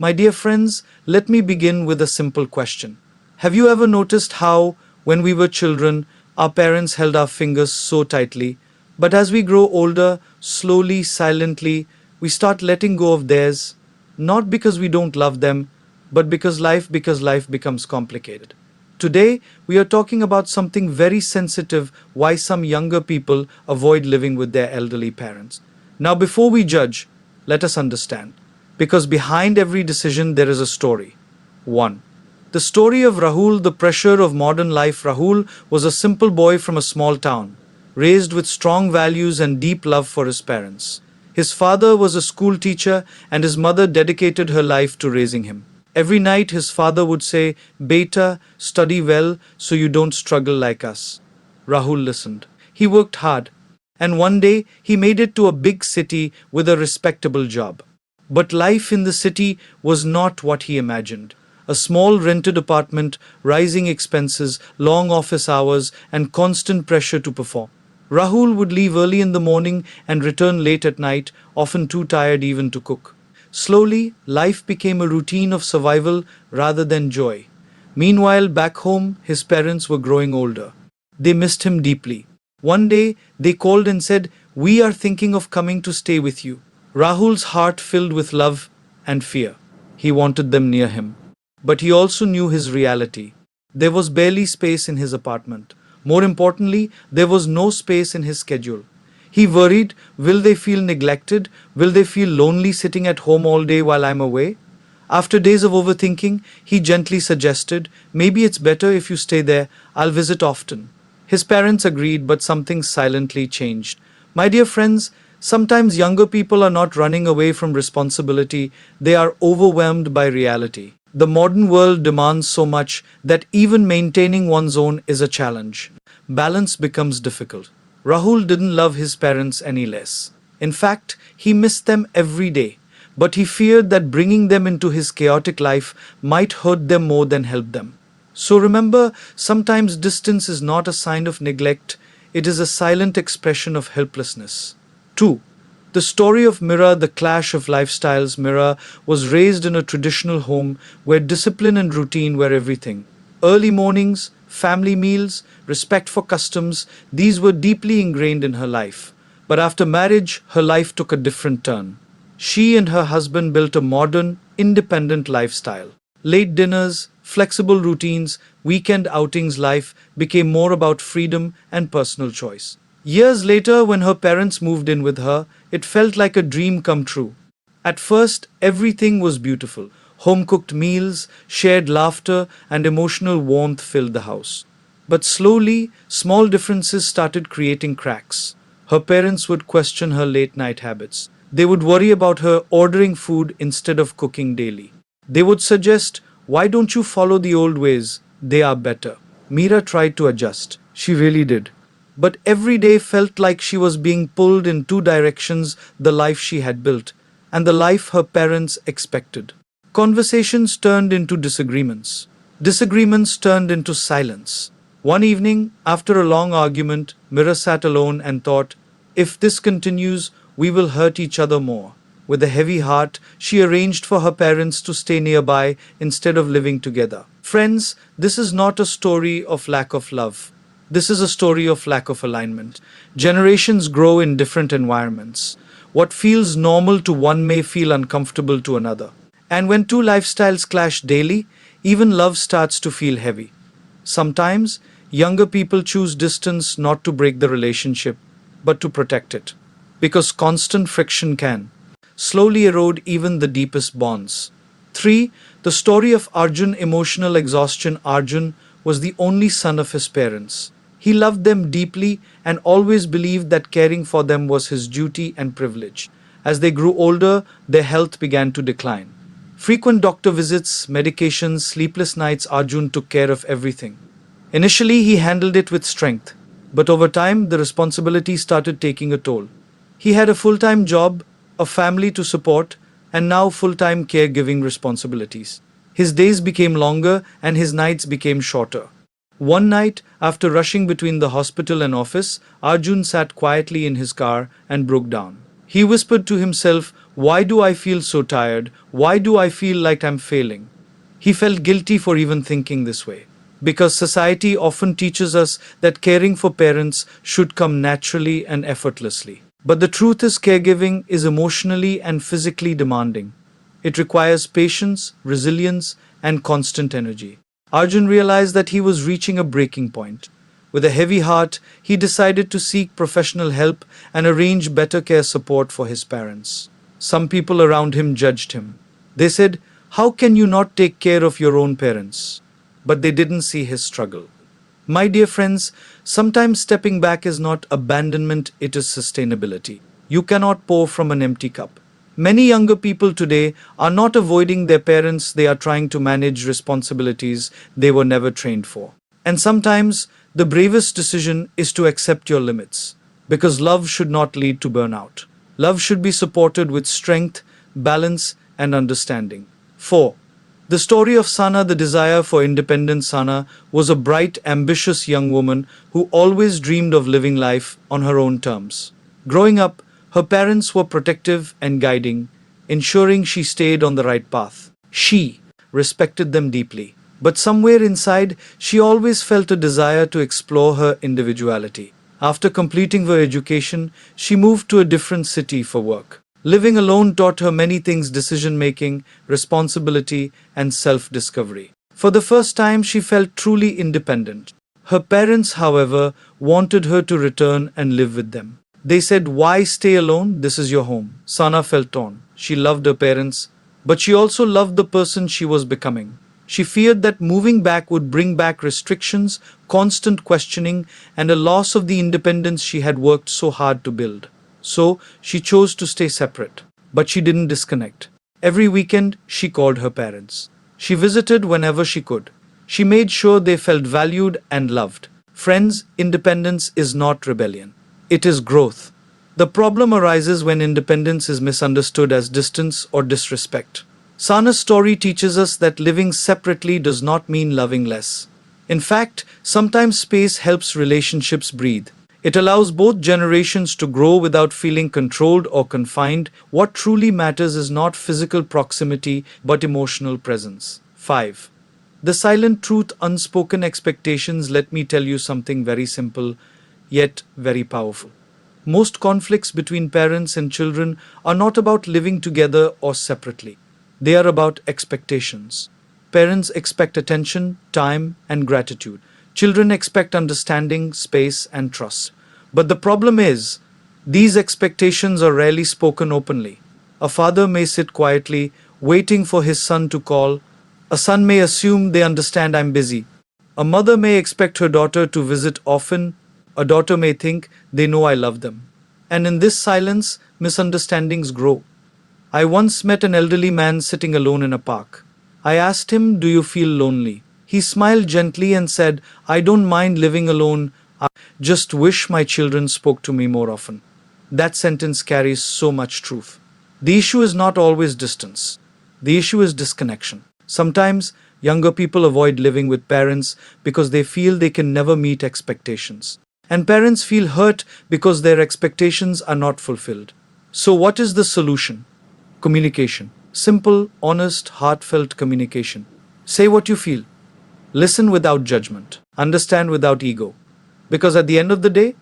My dear friends, let me begin with a simple question. Have you ever noticed how, when we were children, our parents held our fingers so tightly, but as we grow older, slowly, silently, we start letting go of theirs, not because we don't love them, but because life becomes complicated. Today, we are talking about something very sensitive, why some younger people avoid living with their elderly parents. Now, before we judge, let us understand. Because behind every decision, there is a story. 1. The story of Rahul, the pressure of modern life. Rahul was a simple boy from a small town, raised with strong values and deep love for his parents. His father was a school teacher, and his mother dedicated her life to raising him. Every night, his father would say, Beta, study well so you don't struggle like us. Rahul listened. He worked hard, and one day he made it to a big city with a respectable job. But life in the city was not what he imagined. A small rented apartment, rising expenses, long office hours, and constant pressure to perform. Rahul would leave early in the morning and return late at night, often too tired even to cook. Slowly, life became a routine of survival rather than joy. Meanwhile, back home, his parents were growing older. They missed him deeply. One day, they called and said, We are thinking of coming to stay with you. Rahul's heart filled with love and fear. He wanted them near him. But he also knew his reality. There was barely space in his apartment. More importantly, there was no space in his schedule. He worried, will they feel neglected? Will they feel lonely sitting at home all day while I'm away? After days of overthinking, he gently suggested, maybe it's better if you stay there, I'll visit often. His parents agreed, but something silently changed. My dear friends, sometimes younger people are not running away from responsibility, they are overwhelmed by reality. The modern world demands so much that even maintaining one's own is a challenge. Balance becomes difficult. Rahul didn't love his parents any less. In fact, he missed them every day. But he feared that bringing them into his chaotic life might hurt them more than help them. So remember, sometimes distance is not a sign of neglect, it is a silent expression of helplessness. 2. The story of Mira, the clash of lifestyles. Mira was raised in a traditional home where discipline and routine were everything. Early mornings, family meals, respect for customs, these were deeply ingrained in her life. But after marriage, her life took a different turn. She and her husband built a modern, independent lifestyle. Late dinners, flexible routines, weekend outings. Life became more about freedom and personal choice. Years later, when her parents moved in with her, it felt like a dream come true. At first, everything was beautiful. Home cooked meals, shared laughter, and emotional warmth filled the house. But slowly, small differences started creating cracks. Her parents would question her late night habits. They would worry about her ordering food instead of cooking daily. They would suggest, Why don't you follow the old ways? They are better. Meera tried to adjust. She really did. But every day felt like she was being pulled in two directions, the life she had built and the life her parents expected. Conversations turned into disagreements. Disagreements turned into silence. One evening, after a long argument, Mira sat alone and thought, if this continues, we will hurt each other more. With a heavy heart, she arranged for her parents to stay nearby instead of living together. Friends, this is not a story of lack of love. This is a story of lack of alignment. Generations grow in different environments. What feels normal to one may feel uncomfortable to another. And when two lifestyles clash daily, even love starts to feel heavy. Sometimes, younger people choose distance not to break the relationship, but to protect it. Because constant friction can slowly erode even the deepest bonds. 3. The story of Arjun, emotional exhaustion. Arjun was the only son of his parents. He loved them deeply and always believed that caring for them was his duty and privilege. As they grew older, their health began to decline. Frequent doctor visits, medications, sleepless nights. Arjun took care of everything. Initially, he handled it with strength, but over time, the responsibility started taking a toll. He had a full-time job, a family to support, and now full-time caregiving responsibilities. His days became longer and his nights became shorter. One night, after rushing between the hospital and office, Arjun sat quietly in his car and broke down. He whispered to himself, "Why do I feel so tired? Why do I feel like I'm failing?" He felt guilty for even thinking this way. Because society often teaches us that caring for parents should come naturally and effortlessly. But the truth is, caregiving is emotionally and physically demanding. It requires patience, resilience, and constant energy. Arjun realized that he was reaching a breaking point. With a heavy heart, he decided to seek professional help and arrange better care support for his parents. Some people around him judged him. They said, "How can you not take care of your own parents?" But they didn't see his struggle. My dear friends, sometimes stepping back is not abandonment, it is sustainability. You cannot pour from an empty cup. Many younger people today are not avoiding their parents, they are trying to manage responsibilities they were never trained for. And sometimes the bravest decision is to accept your limits. Because love should not lead to burnout. Love should be supported with strength, balance, and understanding. 4. The story of Sana, the desire for independence. Sana was a bright, ambitious young woman who always dreamed of living life on her own terms. Growing up, her parents were protective and guiding, ensuring she stayed on the right path. She respected them deeply, but somewhere inside, she always felt a desire to explore her individuality. After completing her education, she moved to a different city for work. Living alone taught her many things: decision making, responsibility, and self discovery. For the first time, she felt truly independent. Her parents, however, wanted her to return and live with them. They said, "Why stay alone? This is your home." Sana felt torn. She loved her parents, but she also loved the person she was becoming. She feared that moving back would bring back restrictions, constant questioning, and a loss of the independence she had worked so hard to build. So she chose to stay separate. But she didn't disconnect. Every weekend, she called her parents. She visited whenever she could. She made sure they felt valued and loved. Friends, independence is not rebellion. It is growth. The problem arises when independence is misunderstood as distance or disrespect. Sana's story teaches us that living separately does not mean loving less. In fact, sometimes space helps relationships breathe. It allows both generations to grow without feeling controlled or confined. What truly matters is not physical proximity but emotional presence. 5. The silent truth, unspoken expectations. Let me tell you something very simple, yet very powerful. Most conflicts between parents and children are not about living together or separately. They are about expectations. Parents expect attention, time, and gratitude. Children expect understanding, space, and trust. But the problem is, these expectations are rarely spoken openly. A father may sit quietly, waiting for his son to call. A son may assume they understand I'm busy. A mother may expect her daughter to visit often. A daughter may think they know I love them. And in this silence, misunderstandings grow. I once met an elderly man sitting alone in a park. I asked him, "Do you feel lonely?" He smiled gently and said, "I don't mind living alone. I just wish my children spoke to me more often." That sentence carries so much truth. The issue is not always distance. The issue is disconnection. Sometimes younger people avoid living with parents because they feel they can never meet expectations. And parents feel hurt because their expectations are not fulfilled. So, what is the solution? Communication. Simple, honest, heartfelt communication. Say what you feel. Listen without judgment. Understand without ego. Because at the end of the day,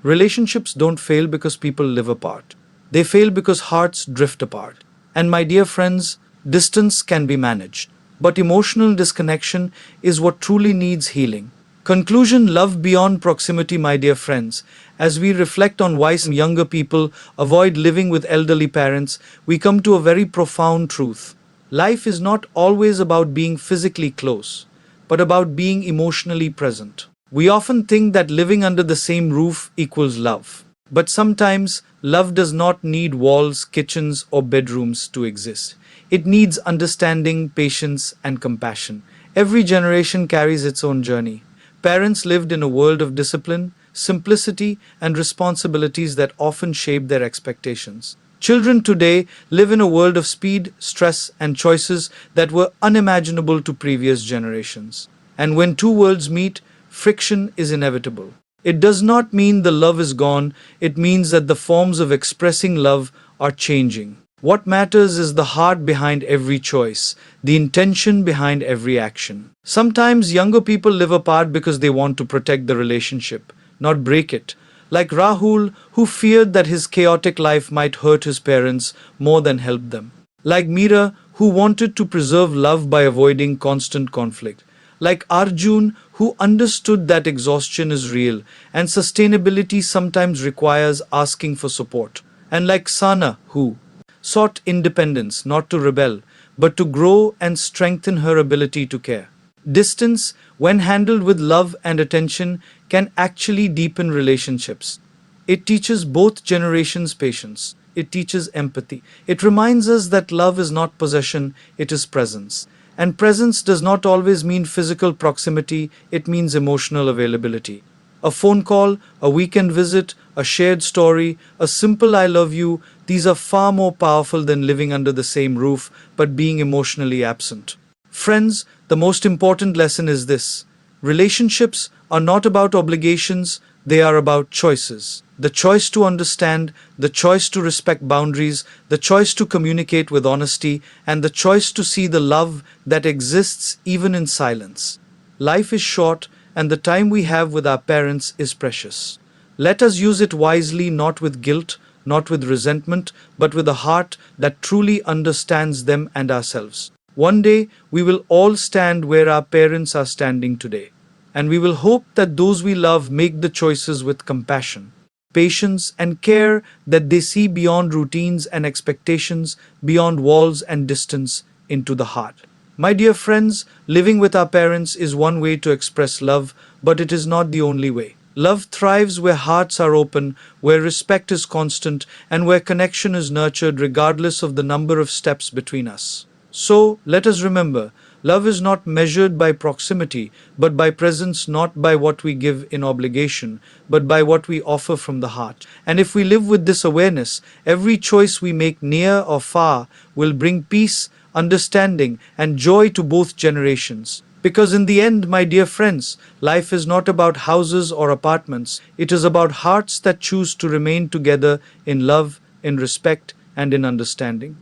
relationships don't fail because people live apart. They fail because hearts drift apart. And my dear friends, distance can be managed. But emotional disconnection is what truly needs healing. Conclusion: love beyond proximity. My dear friends, as we reflect on why some younger people avoid living with elderly parents, we come to a very profound truth. Life is not always about being physically close, but about being emotionally present. We often think that living under the same roof equals love. But sometimes, love does not need walls, kitchens, or bedrooms to exist. It needs understanding, patience, and compassion. Every generation carries its own journey. Parents lived in a world of discipline, simplicity, and responsibilities that often shaped their expectations. Children today live in a world of speed, stress, and choices that were unimaginable to previous generations. And when two worlds meet, friction is inevitable. It does not mean the love is gone, it means that the forms of expressing love are changing. What matters is the heart behind every choice, the intention behind every action. Sometimes younger people live apart because they want to protect the relationship, not break it. Like Rahul, who feared that his chaotic life might hurt his parents more than help them. Like Meera, who wanted to preserve love by avoiding constant conflict. Like Arjun, who understood that exhaustion is real and sustainability sometimes requires asking for support. And like Sana, who sought independence not to rebel, but to grow and strengthen her ability to care. Distance, when handled with love and attention, can actually deepen relationships. It teaches both generations patience. It teaches empathy. It reminds us that love is not possession, it is presence. And presence does not always mean physical proximity, it means emotional availability. A phone call, a weekend visit, a shared story, a simple I love you, these are far more powerful than living under the same roof but being emotionally absent. Friends, the most important lesson is this: relationships are not about obligations, they are about choices. The choice to understand, the choice to respect boundaries, the choice to communicate with honesty, and the choice to see the love that exists even in silence. Life is short, and the time we have with our parents is precious. Let us use it wisely, not with guilt, not with resentment, but with a heart that truly understands them and ourselves. One day, we will all stand where our parents are standing today. And we will hope that those we love make the choices with compassion, patience, and care, that they see beyond routines and expectations, beyond walls and distance, into the heart. My dear friends, living with our parents is one way to express love, but it is not the only way. Love thrives where hearts are open, where respect is constant, and where connection is nurtured regardless of the number of steps between us. So, let us remember, love is not measured by proximity, but by presence, not by what we give in obligation, but by what we offer from the heart. And if we live with this awareness, every choice we make near or far will bring peace, understanding, and joy to both generations. Because in the end, my dear friends, life is not about houses or apartments, it is about hearts that choose to remain together in love, in respect, and in understanding.